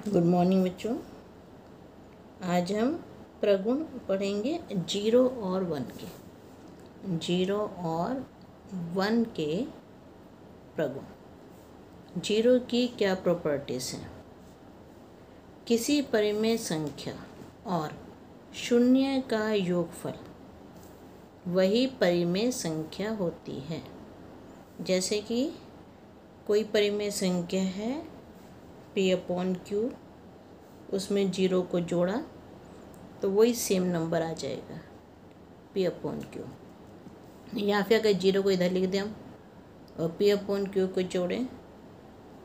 Good morning बच्चों। आज हम प्रगुण पढ़ेंगे 0 और 1 के। 0 और 1 के प्रगुण। 0 की क्या प्रॉपर्टीज़ हैं? किसी परिमेय संख्या और शून्य का योगफल वही परिमेय संख्या होती है। जैसे कि कोई परिमेय संख्या है p/q, उसमें 0 को जोड़ा तो वही सेम नंबर आ जाएगा p/q। या फिर अगर 0 को इधर लिख दें हम और p/q को जोड़ें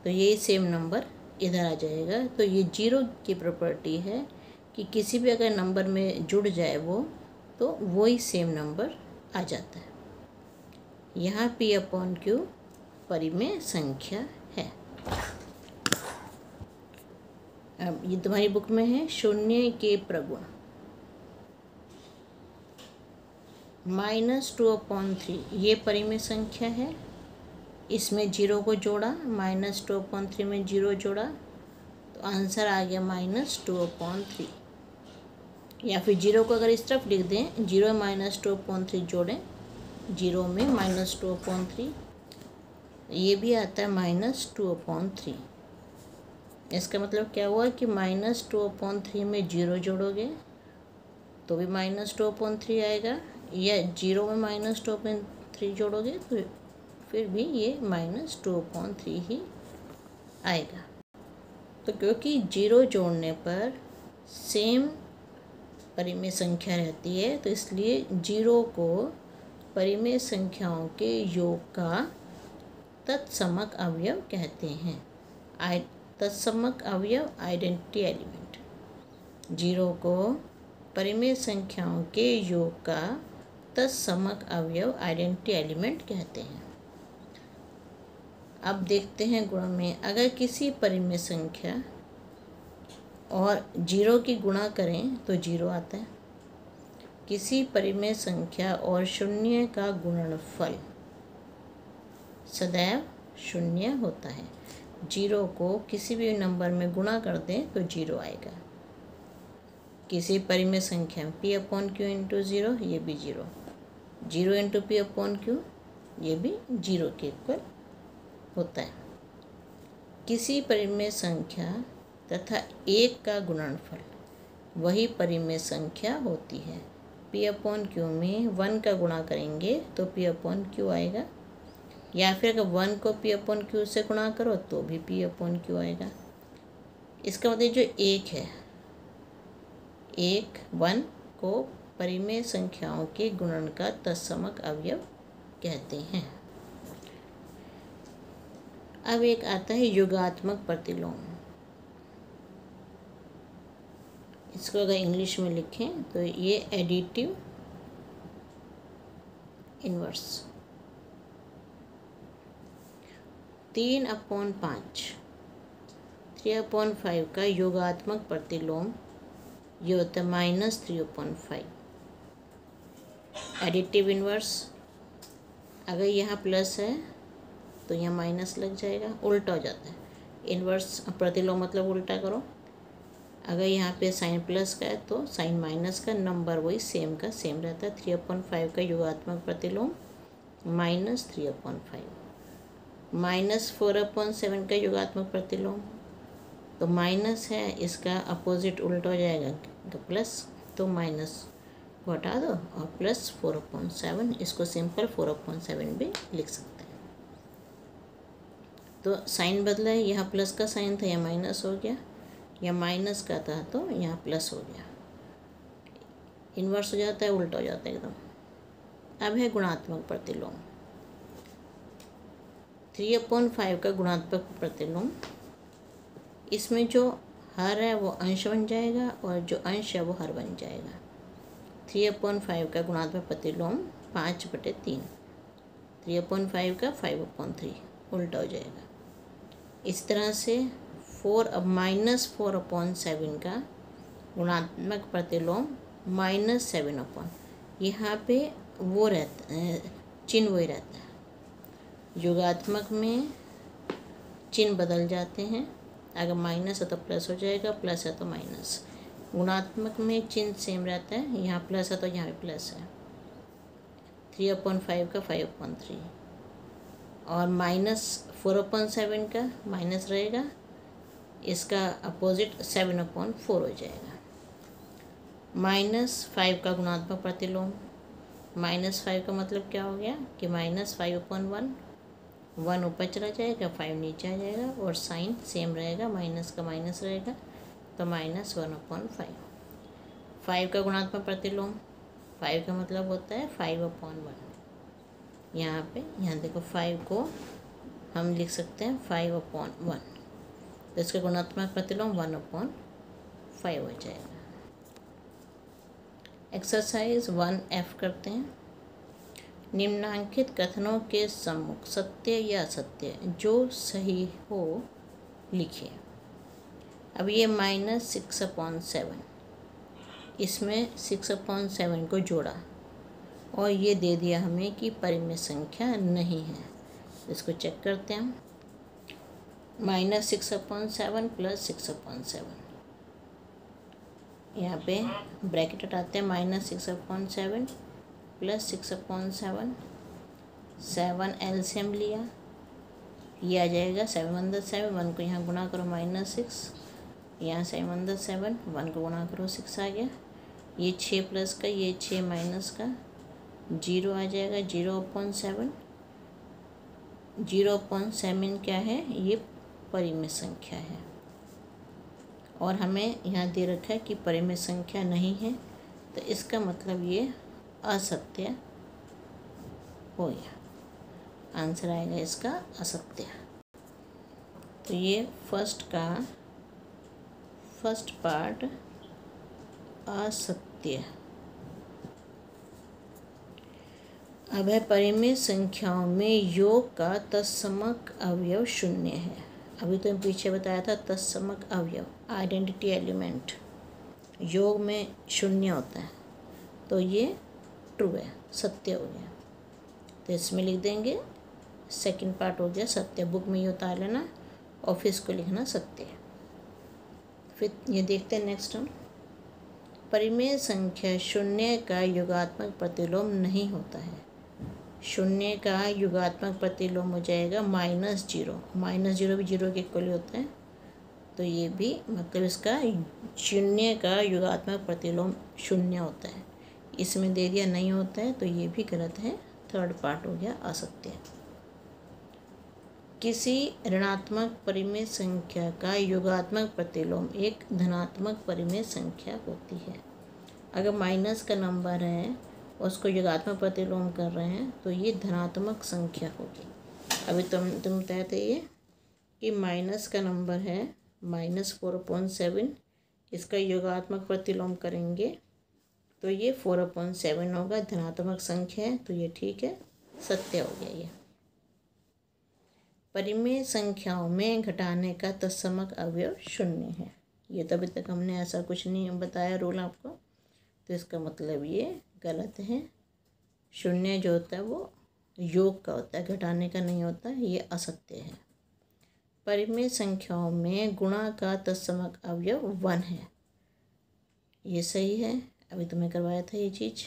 तो यही सेम नंबर इधर आ जाएगा। तो ये 0 की प्रॉपर्टी है कि किसी भी अगर नंबर में जुड़ जाए वो तो वही सेम नंबर आ जाता है। यहाँ p/q परिमेय संख्या है। अब ये तुम्हारी बुक में है शून्य के प्रगुण। -2/3 ये परिमेय संख्या है। इसमें 0 को जोड़ा, -2/3 में 0 जोड़ा तो आंसर आ गया -2/3। या फिर 0 को अगर इस तरफ लिख दें, 0 में -2/3 जोड़ें, 0 में -2/3 ये भी आता है -2/3। इसका मतलब क्या हुआ कि -2/3 में 0 जोड़ोगे तो भी -2/3 आएगा, या 0 में -2/3 जोड़ोगे तो फिर भी ये -2/3 ही आएगा। तो क्योंकि 0 जोड़ने पर सेम परिमेय संख्या रहती है तो इसलिए 0 को परिमेय संख्याओं के योग का तत्समक अवयव कहते हैं। तत्समक अवयव आइडेंटिटी एलिमेंट। 0 को परिमेय संख्याओं के योग का तत्समक अवयव आइडेंटिटी एलिमेंट कहते हैं। अब देखते हैं गुण में। अगर किसी परिमेय संख्या और 0 की गुणा करें तो 0 आता है। किसी परिमेय संख्या और शून्य का गुणनफल सदैव शून्य होता है। 0 को किसी भी नंबर में गुणा कर दें तो 0 आएगा। किसी परिमेय संख्या p/q इंटू 0 ये भी 0, 0 इंटू p/q ये भी 0 के इक्वल होता है। किसी परिमेय संख्या तथा 1 का गुणनफल वही परिमेय संख्या होती है। p/q में 1 का गुणा करेंगे तो p/q आएगा, या फिर अगर 1 को p/q से गुणा करो तो भी p/q आएगा। इसका मतलब जो 1 है, 1 को परिमेय संख्याओं के गुणन का तत्समक अवयव कहते हैं। अब एक आता है योगात्मक प्रतिलोम। इसको अगर इंग्लिश में लिखें तो ये एडिटिव इनवर्स। 3/5 3/5 का योगात्मक प्रतिलोम ये होता है -3/5। एडिटिव इनवर्स, अगर यहाँ प्लस है तो यहाँ माइनस लग जाएगा, उल्टा हो जाता है। इनवर्स प्रतिलोम मतलब उल्टा करो। अगर यहाँ पे साइन प्लस का है तो साइन माइनस का, नंबर वही सेम का सेम रहता है। 3/5 का योगात्मक प्रतिलोम -3/5। -4/7 का योगात्मक प्रतिलोम, तो माइनस है, इसका अपोजिट उल्टा हो जाएगा तो प्लस, तो माइनस को हटा दो और +4/7, इसको सिंपल 4/7 भी लिख सकते हैं। तो साइन बदला है, यहाँ प्लस का साइन था, यहाँ माइनस हो गया, या माइनस का था तो यहाँ प्लस हो गया। इन्वर्स हो जाता है, उल्टा हो जाता है एकदम। अब है गुणात्मक प्रतिलोम। 3/5 का गुणात्मक प्रतिलोम, इसमें जो हर है वो अंश बन जाएगा और जो अंश है वो हर बन जाएगा। 3/5 का गुणात्मक प्रतिलोम 5/3, 3/5 का 5/3 उल्टा हो जाएगा। इस तरह से -4/7 का गुणात्मक प्रतिलोम -7/, यहाँ पे वो रहता है, चिन्ह वही रहता है। योगात्मक में चिन्ह बदल जाते हैं अगर माइनस है तो प्लस हो जाएगा, प्लस है तो माइनस। गुणात्मक में चिन्ह सेम रहता है, यहाँ प्लस है तो यहाँ भी प्लस है। 3/5 का 5/3 और -4/7 का माइनस रहेगा, इसका अपोजिट 7/4 हो जाएगा। -5 का गुणात्मक प्रतिलोम, -5 का मतलब क्या हो गया कि -5/1, 1 ऊपर चला जाएगा, 5 नीचे आ जाएगा और साइन सेम रहेगा, माइनस का माइनस रहेगा तो -1/5। 5 का गुणात्मक प्रतिलोम, 5 का मतलब होता है 5/1। यहाँ देखो 5 को हम लिख सकते हैं 5/1, तो इसका गुणात्मक प्रतिलोम 1/5 हो जाएगा। एक्सरसाइज 1F करते हैं। निम्नांकित कथनों के सम्मुख सत्य या असत्य जो सही हो लिखिए। अब ये -6/7, इसमें 6/7 को जोड़ा और ये दे दिया हमें कि परिमेय संख्या नहीं है। इसको चेक करते हैं हम। -6/7 + 6/7, यहाँ पे ब्रैकेट हटाते हैं। -6/7 + 6/7, 7 एलसीएम लिया, ये आ जाएगा 7 1 को यहाँ गुणा करो -6, यहाँ 7 1 को गुणा करो 6 आ गया। ये 6 प्लस का, ये 6 माइनस का, 0 आ जाएगा। 0/7, 0/7 क्या है, ये परिमेय संख्या है और हमें यहाँ दे रखा है कि परिमेय संख्या नहीं है, तो इसका मतलब ये असत्य हो गया। आंसर आएगा इसका असत्य। तो ये फर्स्ट पार्ट असत्य। अब है परिमेय संख्याओं में योग का तत्समक अवयव 0 है। अभी तो पीछे बताया था तत्समक अवयव, आइडेंटिटी एलिमेंट, योग में 0 होता है, तो ये ट्रू है, सत्य हो गया। तो इसमें लिख देंगे सेकंड पार्ट हो गया सत्य। बुक में ये उतार लेना और फिर इसको लिखना सत्य। फिर ये देखते हैं नेक्स्ट हम। परिमेय संख्या 0 का युगात्मक प्रतिलोम नहीं होता है। 0 का युगात्मक प्रतिलोम हो जाएगा -0। -0 भी 0 के इक्वल होता है, तो ये भी मतलब इसका 0 का युगात्मक प्रतिलोम 0 होता है। इसमें दे दिया नहीं होता है, तो ये भी गलत है। थर्ड पार्ट हो गया असत्य। किसी ऋणात्मक परिमेय संख्या का युगात्मक प्रतिलोम एक धनात्मक परिमेय संख्या होती है। अगर माइनस का नंबर है, उसको युगात्मक प्रतिलोम कर रहे हैं, तो ये धनात्मक संख्या होगी। अभी तुम कहते ये कि माइनस का नंबर है -4/7, इसका युगात्मक प्रतिलोम करेंगे तो ये 4/7 होगा, धनात्मक संख्या है, तो ये ठीक है, सत्य हो गया ये। परिमेय संख्याओं में घटाने का तत्समक अवयव 0 है। ये तो अभी तक हमने ऐसा कुछ नहीं बताया रूल आपको, तो इसका मतलब ये गलत है। 0 जो होता है वो योग का होता है, घटाने का नहीं होता, ये असत्य है। परिमेय संख्याओं में गुणा का तत्समक अवयव 1 है, ये सही है। अभी तुम्हें करवाया था ये चीज़।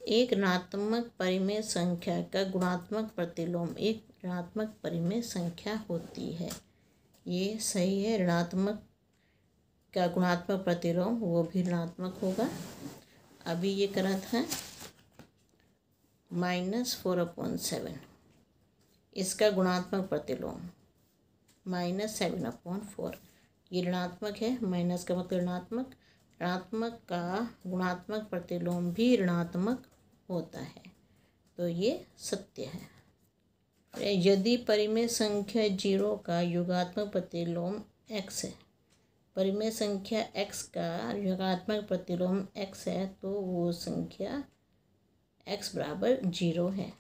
एक ऋणात्मक परिमेय संख्या का गुणात्मक प्रतिलोम एक ऋणात्मक परिमेय संख्या होती है, ये सही है। ऋणात्मक का गुणात्मक प्रतिलोम वो भी ऋणात्मक होगा। अभी ये करा था -4/7, इसका गुणात्मक प्रतिलोम -7/4, ये ऋणात्मक है। माइनस का मतलब ऋणात्मक, ऋणात्मक का गुणात्मक प्रतिलोम भी ऋणात्मक होता है, तो ये सत्य है। यदि परिमेय संख्या 0 का युगात्मक प्रतिलोम x है, परिमेय संख्या x का युगात्मक प्रतिलोम x है, तो वो संख्या x = 0 है।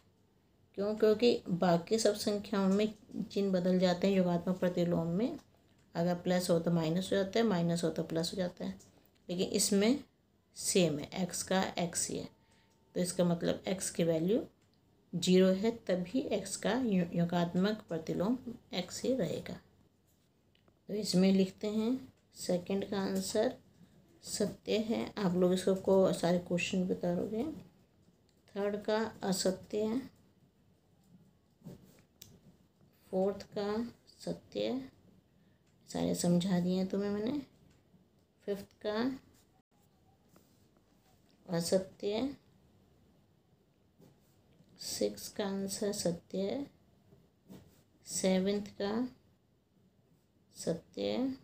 क्यों? क्योंकि बाकी सब संख्याओं में चिन्ह बदल जाते हैं युगात्मक प्रतिलोम में। अगर प्लस हो तो माइनस हो जाता है, माइनस हो तो प्लस हो जाता है, लेकिन इसमें सेम है, x का x ही है, तो इसका मतलब x की वैल्यू 0 है, तभी x का युगात्मक प्रतिलोम x ही रहेगा। तो इसमें लिखते हैं सेकंड का आंसर सत्य है। आप लोग इसको सारे क्वेश्चन भी करोगे। थर्ड का असत्य है। फोर्थ का सत्य, सारे समझा दिए तुम्हें मैंने। फिफ्थ का असत्य। सिक्स का आंसर सत्य है। सेवेंथ का सत्य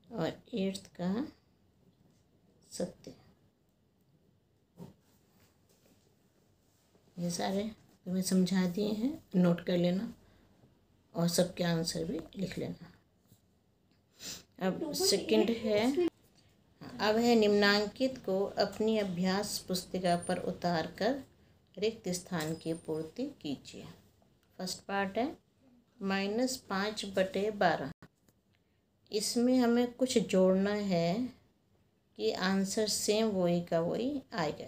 और एट्थ का सत्य। ये सारे तुम्हें समझा दिए हैं, नोट कर लेना और सबके आंसर भी लिख लेना। अब सेकंड है, अब है निम्नांकित को अपनी अभ्यास पुस्तिका पर उतारकर रिक्त स्थान की पूर्ति कीजिए। फर्स्ट पार्ट है -5/12। इसमें हमें कुछ जोड़ना है कि आंसर सेम वही का वही आएगा।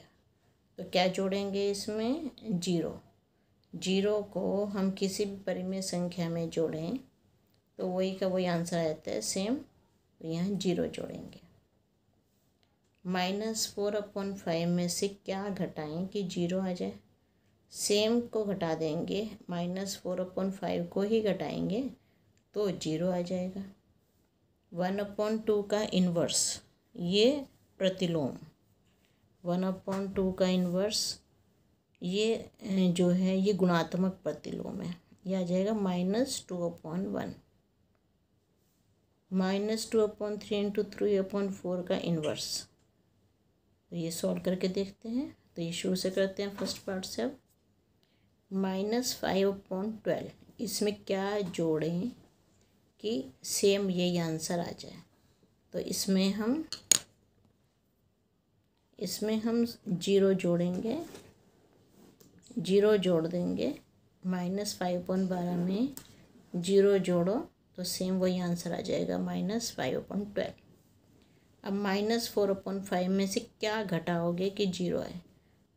तो क्या जोड़ेंगे इसमें? जीरो को हम किसी भी परिमेय संख्या में जोड़ें तो वही का वही आंसर आता है सेम। तो यहाँ 0 जोड़ेंगे। -4/5 में से क्या घटाएं कि 0 आ जाए? सेम को घटा देंगे, -4/5 को ही घटाएंगे तो 0 आ जाएगा। 1/2 का इन्वर्स, ये प्रतिलोम। 1/2 का इन्वर्स ये जो है ये गुणात्मक प्रतिलोम है। यह आ जाएगा -2/1। -2/3 × 3/4 का इन्वर्स। तो ये सॉल्व करके देखते हैं। तो ये शुरू से करते हैं फर्स्ट पार्ट से। अब -5/12 इसमें क्या जोड़ें कि सेम यही आंसर आ जाए? तो इसमें हम 0 जोड़ेंगे, 0 जोड़ देंगे। -5/12 में 0 जोड़ो तो सेम वही आंसर आ जाएगा -5/12। अब -4/5 में से क्या घटाओगे कि 0 आए?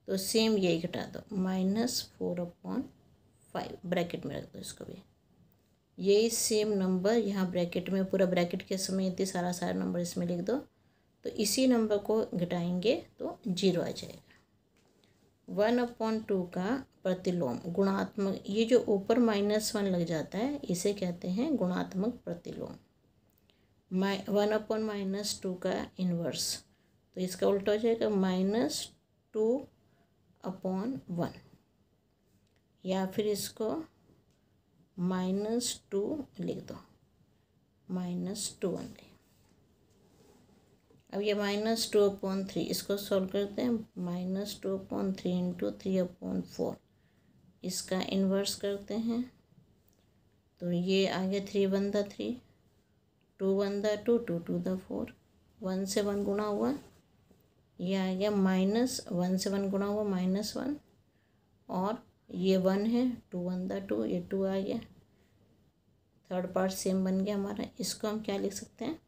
तो सेम यही घटा दो, -4/5 ब्रैकेट में रख दो इसको भी। यही सेम नंबर यहाँ ब्रैकेट में, पूरा ब्रैकेट के समय इतनी सारा नंबर इसमें लिख दो। तो इसी नंबर को घटाएंगे तो 0 आ जाएगा। 1/2 का प्रतिलोम गुणात्मक, ये जो ऊपर -1 लग जाता है इसे कहते हैं गुणात्मक प्रतिलोम। 1/-2 का इन्वर्स, तो इसका उल्टा हो जाएगा -2/1, या फिर इसको -2 लिख दो, -2 ओनली। अब ये -2/3 इसको सॉल्व करते हैं। -2/3 × 3/4 इसका इन्वर्स करते हैं। तो ये आ गया 3 × 1 = 3, 2 × 1 = 2, 2 × 2 = 4, 1 से 1 गुणा हुआ। ये आ गया -1 से 1 गुणा हुआ -1, और ये 1 है, 2 × 1 = 2, ये 2 आ गया। थर्ड पार्ट सेम बन गया हमारा। इसको हम क्या लिख सकते हैं?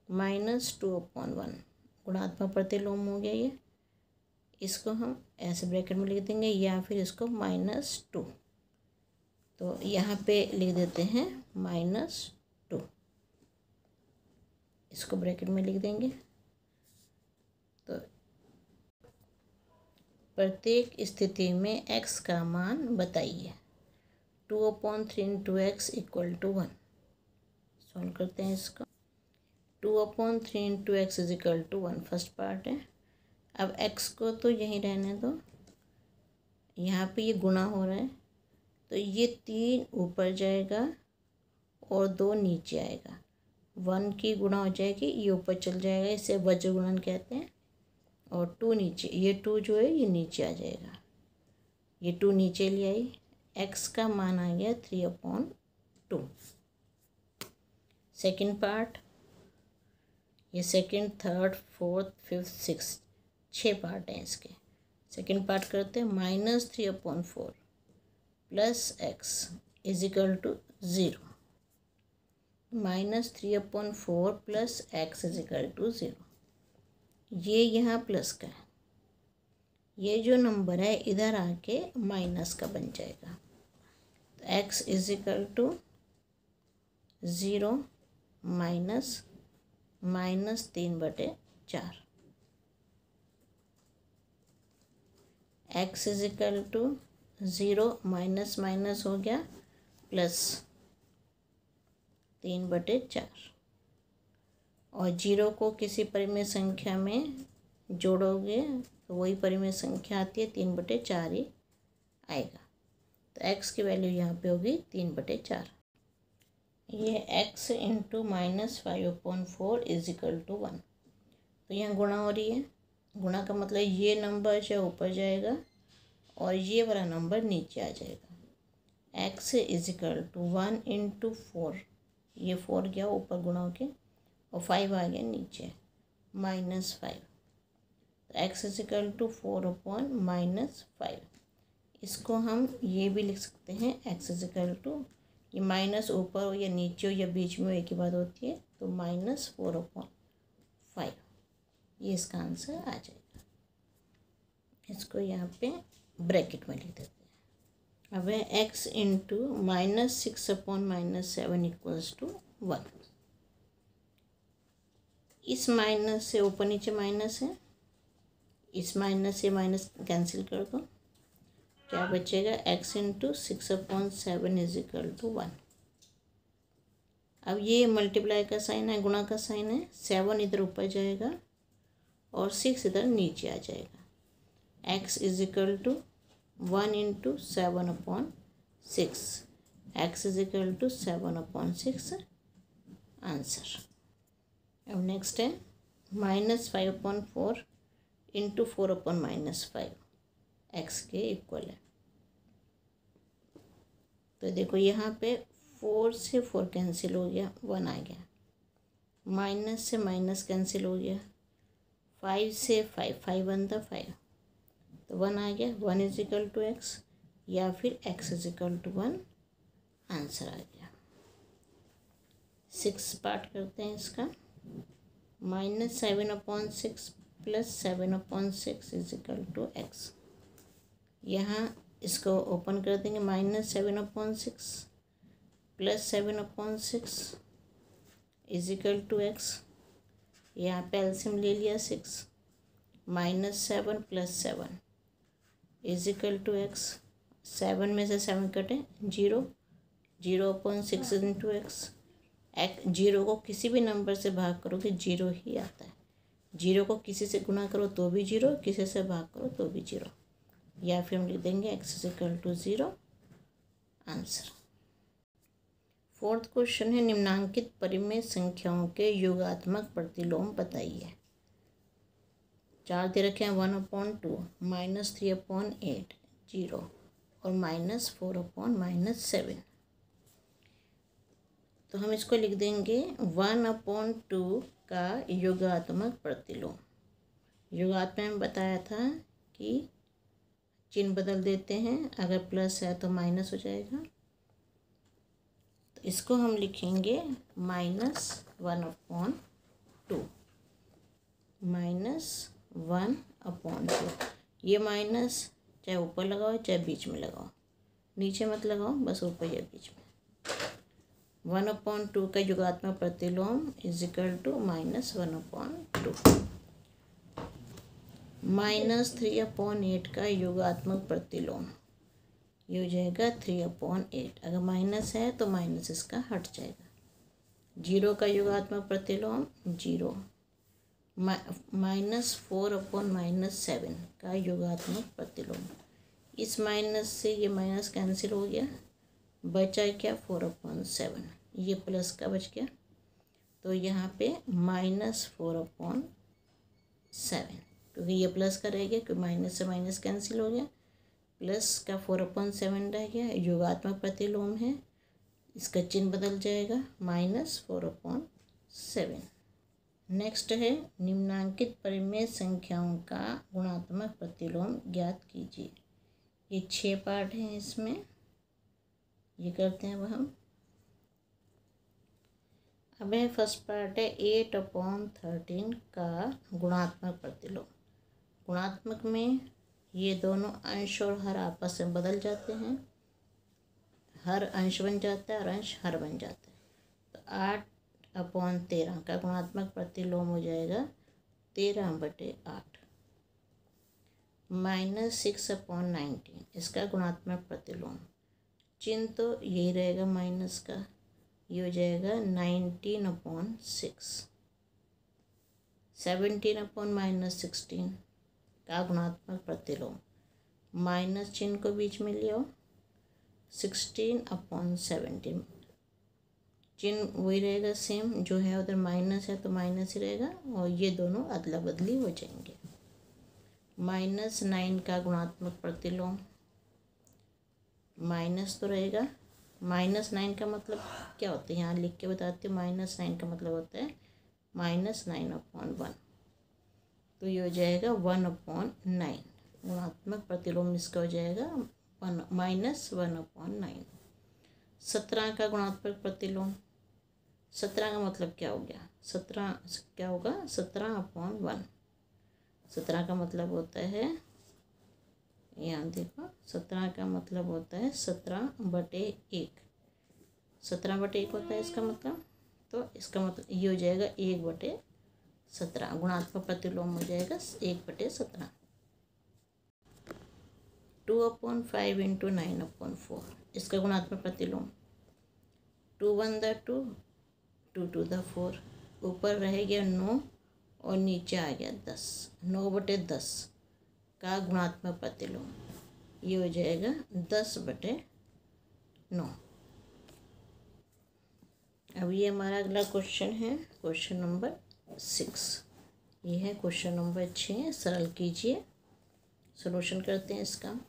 -2/1 गुणात्मक प्रतिलोम हो गया ये। इसको हम ऐसे ब्रैकेट में लिख देंगे, या फिर इसको -2। तो यहाँ पे लिख देते हैं -2, इसको ब्रैकेट में लिख देंगे। तो प्रत्येक स्थिति में x का मान बताइए। 2/3 × x = 1। सॉल्व करते हैं इसको। 2/3 × x = 1 फर्स्ट पार्ट है। अब x को तो यहीं रहने दो, यहाँ पे ये गुणा हो रहा है तो ये 3 ऊपर जाएगा और 2 नीचे आएगा। 1 की गुणा हो जाएगी, ये ऊपर चल जाएगा, इसे वज्र गुणन कहते हैं। और 2 नीचे, ये 2 जो है ये नीचे आ जाएगा, ये 2 नीचे ले आई। x का मान आ गया 3/2। सेकंड पार्ट, ये second, third, fourth, fifth, six, 6 part हैं इसके। सेकंड पार्ट करते हैं। -3/4 + x = 0। -3/4 + x = 0। ये यहाँ प्लस का है, ये जो नंबर है इधर आके माइनस का बन जाएगा। तो x = 0 minus 3/4। x is equal to 0 minus minus हो गया प्लस 3/4। और 0 को किसी परिमेय संख्या में जोड़ोगे तो वही परिमेय संख्या आती है, 3/4 ही आएगा। तो x की वैल्यू यहाँ पे होगी 3/4। ये x into -5/4 is equal to 1। तो यहाँ गुणा हो रही है। गुणा का मतलब ये नंबर जो ऊपर जाएगा और ये वाला नंबर नीचे आ जाएगा। x is equal to 1 into 4, ये 4 गया ऊपर गुणा होके और 5 आ गया नीचे, -5। तो x इज इक्वल टू 4/-5। इसको हम ये भी लिख सकते हैं, x इज इक्वल टू, ये माइनस ऊपर हो या नीचे हो या बीच में एक ही बात होती है, तो -4/5। ये इसका आंसर आ जाएगा। इसको यहाँ पे ब्रैकेट में लिख देते हैं। अब है x इंटू -6/-7 इक्वल्स टू 1। इस माइनस से ऊपर नीचे माइनस है, इस माइनस से माइनस कैंसिल कर दो, क्या बचेगा, x into 6/7 is equal to 1। अब ये मल्टीप्लाई का साइन है, गुणा का साइन है, 7 इधर ऊपर जाएगा और 6 इधर नीचे आ जाएगा। x is equal to 1 into 7/6। x is equal to 7/6 answer. अब नेक्स्ट है -5/4 इंटू 4/-5 x के इक्वल है। तो देखो यहाँ पे 4 से 4 कैंसिल हो गया, 1 आ गया। माइनस से माइनस कैंसिल हो गया, 5 से 5 बनता 5, तो 1 आ गया। 1 इज इक्वल टू x या फिर x is equal to 1 answer आ गया। 6 पार्ट करते हैं इसका। -7/6 plus 7/6 is equal to x। यहाँ इसको ओपन कर देंगे, -7/6 plus 7/6 is equal to x। यहाँ पे एलसीएम ले लिया 6, -7 plus 7 is equal to x। 7 में से 7 कटे 0, 0/6 इंटू x। 0 को किसी भी नंबर से भाग करोगे 0 ही आता है। 0 को किसी से गुणा करो तो भी 0, किसी से भाग करो तो भी 0। या फिर हम लिख देंगे x is equal to 0 answer. 4th question है, निम्नांकित परिमेय संख्याओं के योगात्मक प्रतिलोम बताइए। 4 दे रखे हैं, 1/2, -3/8, 0 और -4/-7। तो हम इसको लिख देंगे 1/2 का योगात्मक प्रतिलोम। योगात्मक में बताया था कि चिन्ह बदल देते हैं, अगर प्लस है तो माइनस हो जाएगा। तो इसको हम लिखेंगे -1/2, -1/2। ये माइनस चाहे ऊपर लगाओ चाहे बीच में लगाओ, नीचे मत लगाओ, बस ऊपर या बीच में। 1/2 का योगात्मक प्रतिलोम इज इक्वल टू -1/2। -3/8 का योगात्मक प्रतिलोम ये हो जाएगा 3/8। अगर माइनस है तो माइनस इसका हट जाएगा। 0 का योगात्मक प्रतिलोम 0। -4/-7 का योगात्मक प्रतिलोम, इस माइनस से ये माइनस कैंसिल हो गया, बचा क्या 4/7, ये प्लस का बच गया। तो यहाँ पे -4/7, क्योंकि ये प्लस का रह गया, क्योंकि माइनस से माइनस कैंसिल हो गया, प्लस का 4/7 रह गया। योगात्मक प्रतिलोम है, इसका चिन्ह बदल जाएगा, -4/7। नेक्स्ट है, निम्नांकित परिमेय संख्याओं का गुणात्मक प्रतिलोम ज्ञात कीजिए। ये 6 पार्ट हैं इसमें, ये करते हैं अब हम। अब है फर्स्ट पार्ट है 8/13 का गुणात्मक प्रतिलोम। गुणात्मक में ये दोनों अंश और हर आपस में बदल जाते हैं, हर अंश बन जाता है और अंश हर बन जाता है। तो अपॉन 13 का गुणात्मक प्रतिलोम हो जाएगा 13/8 -6/19 इसका गुणात्मक प्रतिलोम। चिन्ह तो यही रहेगा माइनस का, ये हो जाएगा 19/6। 17/-16 का गुणात्मक प्रतिलोम। माइनस चिन्ह को बीच में ले आओ, 16/17 चिन्ह वही रहेगा सेम, जो है उधर माइनस है तो माइनस ही रहेगा और ये दोनों अदला बदली हो जाएंगे। -9 का गुणात्मक प्रतिलोम, माइनस तो रहेगा। -9 का मतलब क्या होता है यहाँ लिख के बताती हूँ। -9 का मतलब होता है -9/1, तो ये हो जाएगा 1/9। गुणात्मक प्रतिलोम इसका हो जाएगा -1/9। 17 का गुणात्मक प्रतिलोम, 17 का मतलब क्या हो गया, 17 क्या होगा, 17/1। 17 का मतलब होता है, यहाँ देखो 17 का मतलब होता है 17/1। 17/1 होता है इसका मतलब, तो इसका मतलब ये हो जाएगा 1/17। गुणात्मक प्रतिलोम हो जाएगा 1/17। 2/5 × 9/4 इसका गुणात्मक प्रतिलोम। 2 1 2, 2 2 4, ऊपर रह गया 9 और नीचे आ गया 10। 9/10 का गुणात्मक प्रतिलोम, ये हो जाएगा 10/9। अब ये हमारा अगला क्वेश्चन है, क्वेश्चन नंबर 6। ये है क्वेश्चन नंबर 6, सरल कीजिए। सॉल्यूशन करते हैं इसका।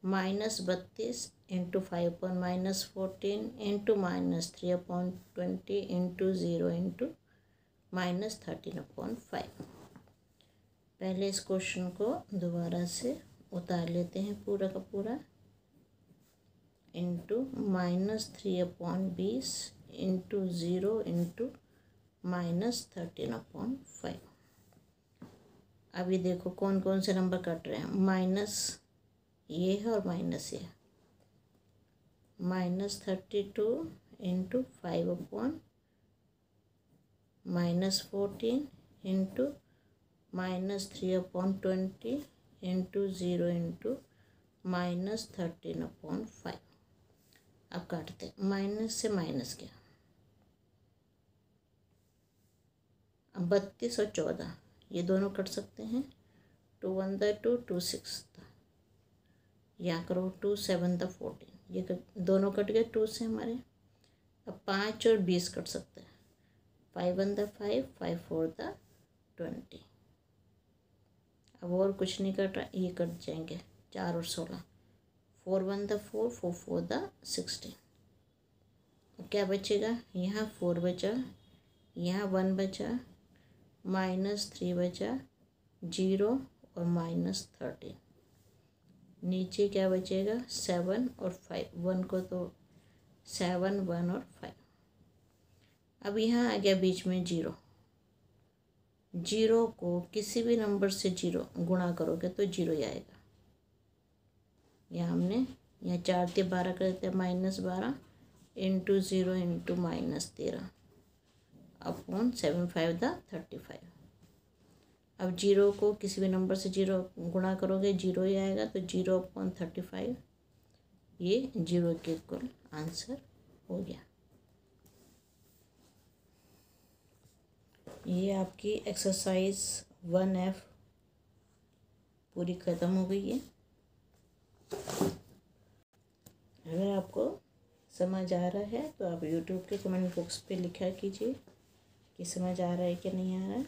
-32 × 5/-14 × -3/20 × 0 × -13/5। पहले इस क्वेश्चन को दोबारा से उतार लेते हैं पूरा का पूरा। -3/20 × 0 × -13/5। अभी देखो कौन कौन से नंबर कट रहे हैं। माइनस ये है और माइनस ये। -32 × 5/-14 × -3/20 × 0 × -13/5। अब काटते, माइनस से माइनस गया। अब 32 और 14 ये दोनों कट सकते हैं। 2 1 2, 2 6 यहाँ करो, 2 7 14 ये दोनों कट गए 2 से हमारे। अब 5 और 20 कट सकते हैं। 5 1 5, 5 4 20। अब और कुछ नहीं कट रहा, ये कट जाएंगे 4 और 16। 4 1 4, 4 4 16। क्या बचेगा, यहाँ 4 बचा, यहाँ 1 बचा, -3 बचा, 0 और -13। नीचे क्या बचेगा, 7 और 5। 1 को तो 7 1 और 5। अब यहाँ आ गया बीच में 0। 0 को किसी भी नंबर से 0 गुणा करोगे तो 0 ही आएगा। यहाँ हमने यहाँ 4 × 12 कर देते हैं, -12 × 0 × -13 अपॉन 7 5 35। अब 0 को किसी भी नंबर से 0 गुणा करोगे 0 ही आएगा, तो 0/35 ये 0 के इक्वल आंसर हो गया। ये आपकी एक्सरसाइज 1F पूरी ख़त्म हो गई है। अगर आपको समझ आ रहा है तो आप YouTube के कमेंट बॉक्स पे लिखा कीजिए कि समझ आ रहा है कि नहीं आ रहा है।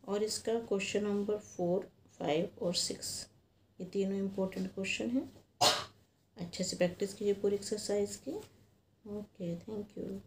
और इसका क्वेश्चन नंबर 4 5 और 6 ये तीनों इम्पोर्टेंट क्वेश्चन हैं। अच्छे से प्रैक्टिस कीजिए पूरी एक्सरसाइज की। Okay, thank you.